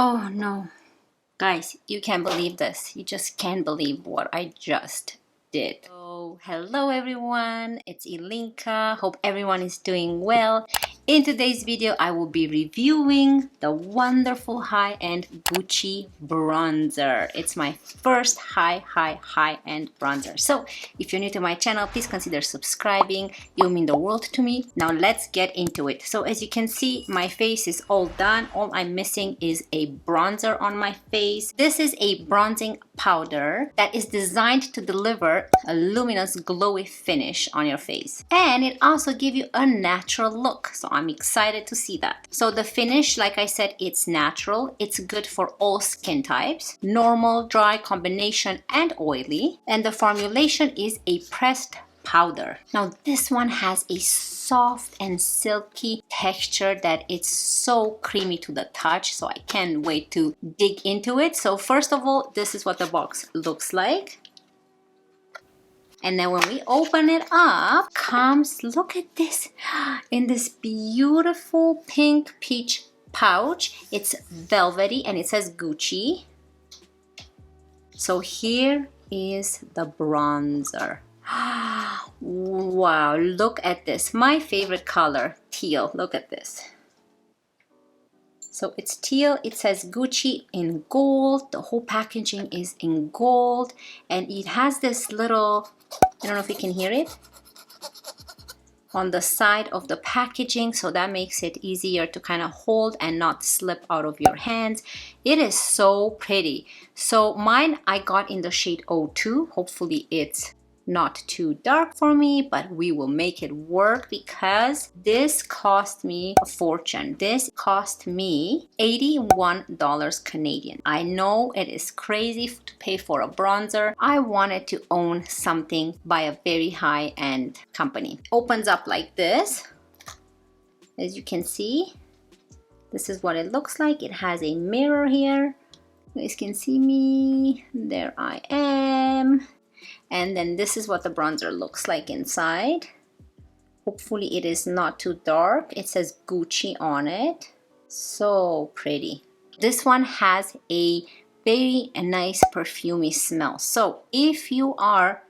Oh no. Guys, you can't believe this. You just can't believe what I just did. So, hello everyone. It's ILINCA. Hope everyone is doing well. In today's video, I will be reviewing the wonderful high-end Gucci bronzer. It's my first high-end bronzer. So, if you're new to my channel, please consider subscribing. You'll mean the world to me. Now, let's get into it. So, as you can see, my face is all done. All I'm missing is a bronzer on my face. This is a bronzing powder that is designed to deliver a luminous, glowy finish on your face. And it also gives you a natural look. So, I'm excited to see that. So the finish, like I said, it's natural. It's good for all skin types, normal, dry, combination, and oily. And the formulation is a pressed powder. Now this one has a soft and silky texture that it's so creamy to the touch. So I can't wait to dig into it. So first of all, this is what the box looks like. And then when we open it up, comes, look at this, in this beautiful pink peach pouch. It's velvety and it says Gucci. So here is the bronzer. Wow, look at this. My favorite color, teal. Look at this. So it's teal, it says Gucci in gold. The whole packaging is in gold. And it has this little, I don't know if you can hear it, on the side of the packaging. So that makes it easier to kind of hold and not slip out of your hands. It is so pretty. So mine, I got in the shade 02. Hopefully it's not too dark for me, but we will make it work because this cost me a fortune. This cost me $81 Canadian. I know it is crazy to pay for a bronzer. I wanted to own something by a very high-end company. Opens up like this. As you can see, this is what it looks like. It has a mirror here. You guys can see me. There I am. And then this is what the bronzer looks like inside. Hopefully it is not too dark. It says Gucci on it. So pretty. This one has a very nice perfumey smell. So if you are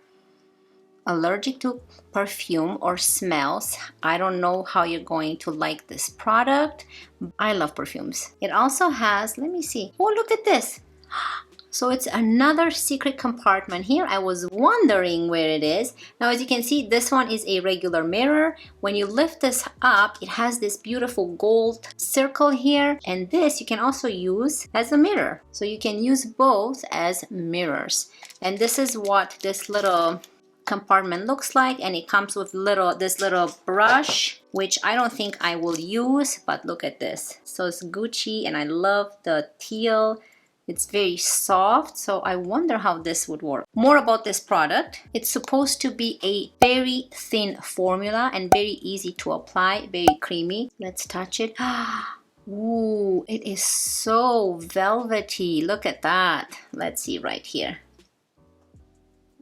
allergic to perfume or smells, I don't know how you're going to like this product. I love perfumes. It also has, let me see. Oh, look at this. So it's another secret compartment here. I was wondering where it is. Now, as you can see, this one is a regular mirror. When you lift this up, it has this beautiful gold circle here. And this you can also use as a mirror. So you can use both as mirrors. And this is what this little compartment looks like. And it comes with this little brush, which I don't think I will use. But look at this. So it's Gucci and I love the teal. It's very soft, so I wonder how this would work. More about this product. It's supposed to be a very thin formula and very easy to apply, very creamy. Let's touch it. Ooh, it is so velvety. Look at that. Let's see right here.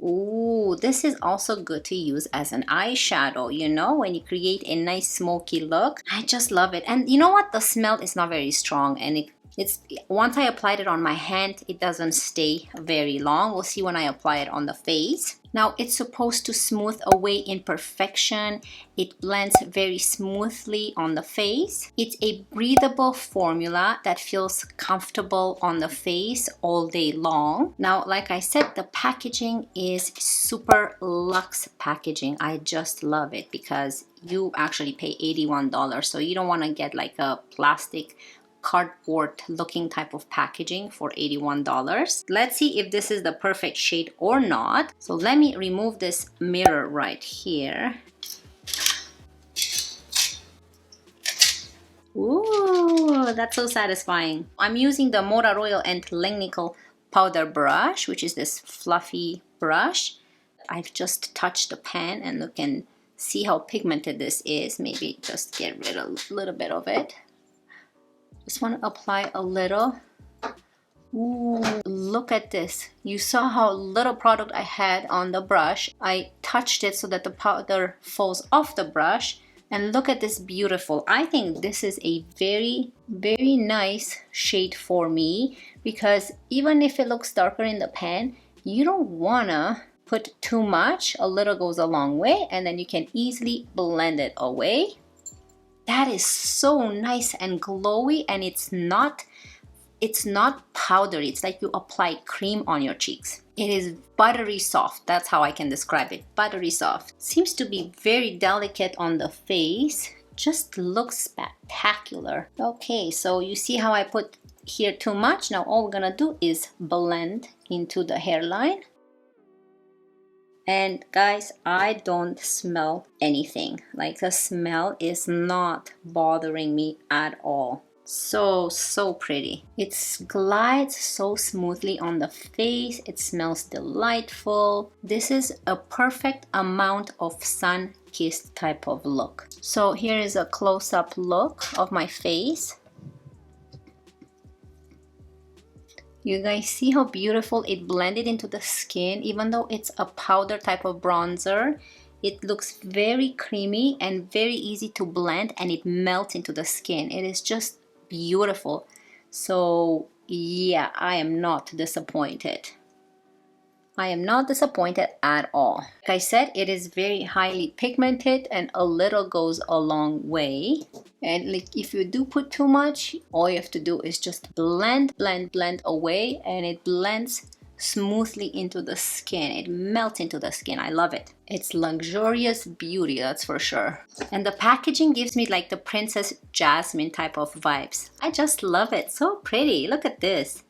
Ooh, this is also good to use as an eyeshadow, you know, when you create a nice smoky look. I just love it. And you know what? The smell is not very strong and it's once I applied it on my hand, it doesn't stay very long. We'll see when I apply it on the face. Now, it's supposed to smooth away imperfection. It blends very smoothly on the face. It's a breathable formula that feels comfortable on the face all day long. Now, like I said, the packaging is super luxe packaging. I just love it because you actually pay $81. So you don't want to get like a plastic cardboard looking type of packaging for $81. Let's see if this is the perfect shade or not. So let me remove this mirror right here. Ooh, that's so satisfying. I'm using the Mora Royal and Langnickel powder brush, which is this fluffy brush. I've just touched the pan and look and see how pigmented this is. Maybe just get rid of a little bit of it. Just want to apply a little. Ooh, look at this. You saw how little product I had on the brush. I touched it so that the powder falls off the brush. And look at this beautiful. I think this is a very, very nice shade for me, because even if it looks darker in the pan, you don't wanna put too much. A little goes a long way, and then you can easily blend it away. That is so nice and glowy, and it's not powdery. It's like you apply cream on your cheeks. It is buttery soft. That's how I can describe it. Buttery soft. Seems to be very delicate on the face. Just looks spectacular. Okay, so you see how I put here too much? Now all we're gonna do is blend into the hairline. And guys, I don't smell anything. Like, the smell is not bothering me at all. So pretty. It glides so smoothly on the face. It smells delightful. This is a perfect amount of sun-kissed type of look. So here is a close-up look of my face. You guys see how beautiful it blended into the skin? Even though it's a powder type of bronzer, it looks very creamy and very easy to blend, and it melts into the skin. It is just beautiful. So yeah, I am not disappointed. I am not disappointed at all. Like I said, it is very highly pigmented, and a little goes a long way. And like, if you do put too much, all you have to do is just blend away, and it blends smoothly into the skin. It melts into the skin. I love it. It's luxurious beauty, that's for sure. And the packaging gives me like the Princess Jasmine type of vibes. I just love it. So pretty. Look at this.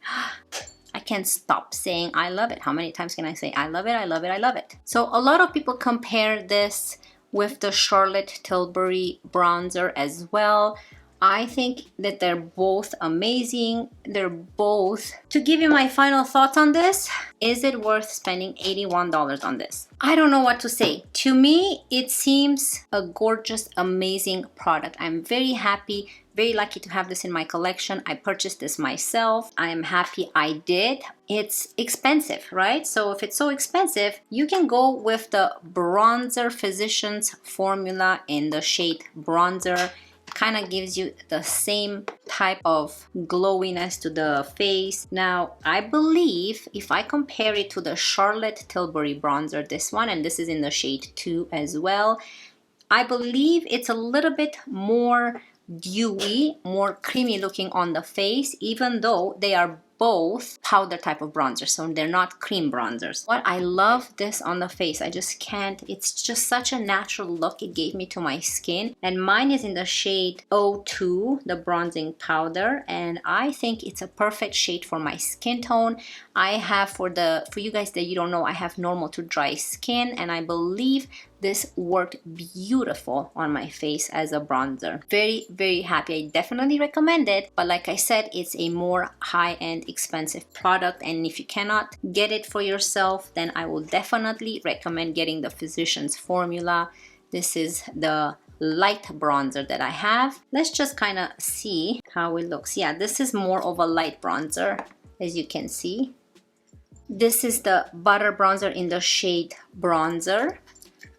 I can't stop saying I love it. How many times can I say I love it, I love it, I love it? So a lot of people compare this with the Charlotte Tilbury bronzer as well. I think that they're both amazing. They're both. To give you my final thoughts on this, is it worth spending $81 on this? I don't know what to say. To me, it seems a gorgeous, amazing product. I'm very happy, very lucky to have this in my collection. I purchased this myself. I am happy I did. It's expensive, right? So if it's so expensive, you can go with the Bronzer Physicians formula in the shade Bronzer. Kind of gives you the same type of glowiness to the face. Now, I believe if I compare it to the Charlotte Tilbury bronzer, this one, and this is in the shade 2 as well, I believe it's a little bit more dewy, more creamy looking on the face, even though they are both powder type of bronzers, so they're not cream bronzers. But I love this on the face. I just can't. It's just such a natural look it gave me to my skin. And mine is in the shade 02, the bronzing powder, and I think it's a perfect shade for my skin tone. I have, for you guys that you don't know, I have normal to dry skin, and I believe this worked beautiful on my face as a bronzer. Very, very happy. I definitely recommend it, but like I said, it's a more high-end expensive product, and if you cannot get it for yourself, then I will definitely recommend getting the Physicians formula. This is the light bronzer that I have. Let's just kind of see how it looks. Yeah, this is more of a light bronzer, as you can see. This is the butter bronzer in the shade Bronzer,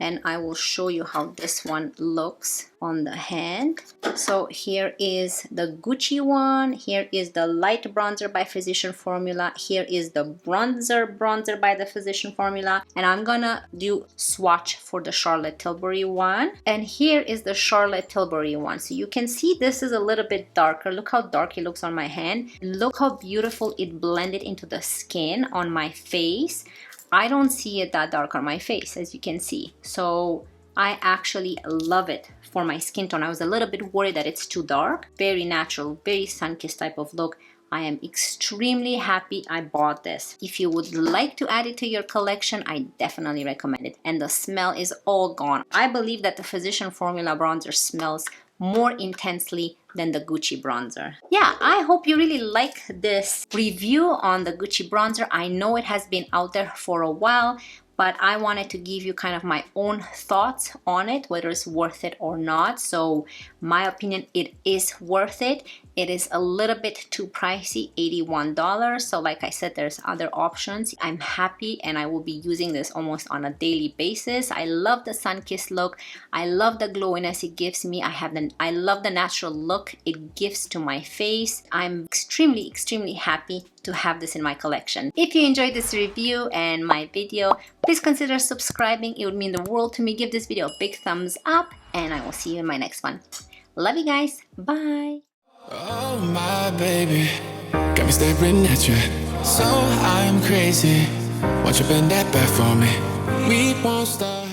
and I will show you how this one looks on the hand. So here is the Gucci one, here is the light bronzer by Physician Formula, here is the bronzer by the Physician Formula, and I'm gonna do swatch for the Charlotte Tilbury one, and here is the Charlotte Tilbury one. So you can see this is a little bit darker. Look how dark it looks on my hand. Look how beautiful it blended into the skin on my face. I don't see it that dark on my face, as you can see. So I actually love it for my skin tone. I was a little bit worried that it's too dark. Very natural, very sun-kissed type of look. I am extremely happy I bought this. If you would like to add it to your collection, I definitely recommend it. And the smell is all gone. I believe that the Physician Formula bronzer smells more intensely than the Gucci bronzer. Yeah, I hope you really like this review on the Gucci bronzer. I know it has been out there for a while, but I wanted to give you kind of my own thoughts on it, whether it's worth it or not. So my opinion, it is worth it. It is a little bit too pricey, $81. So like I said, there's other options. I'm happy and I will be using this almost on a daily basis. I love the sun-kissed look. I love the glowiness it gives me. I love the natural look it gives to my face. I'm extremely happy to have this in my collection. If you enjoyed this review and my video, please consider subscribing. It would mean the world to me. Give this video a big thumbs up and I will see you in my next one. Love you guys. Bye. Oh my baby, got me staring at you. So I'm crazy. Won't you bend that back for me? We won't stop.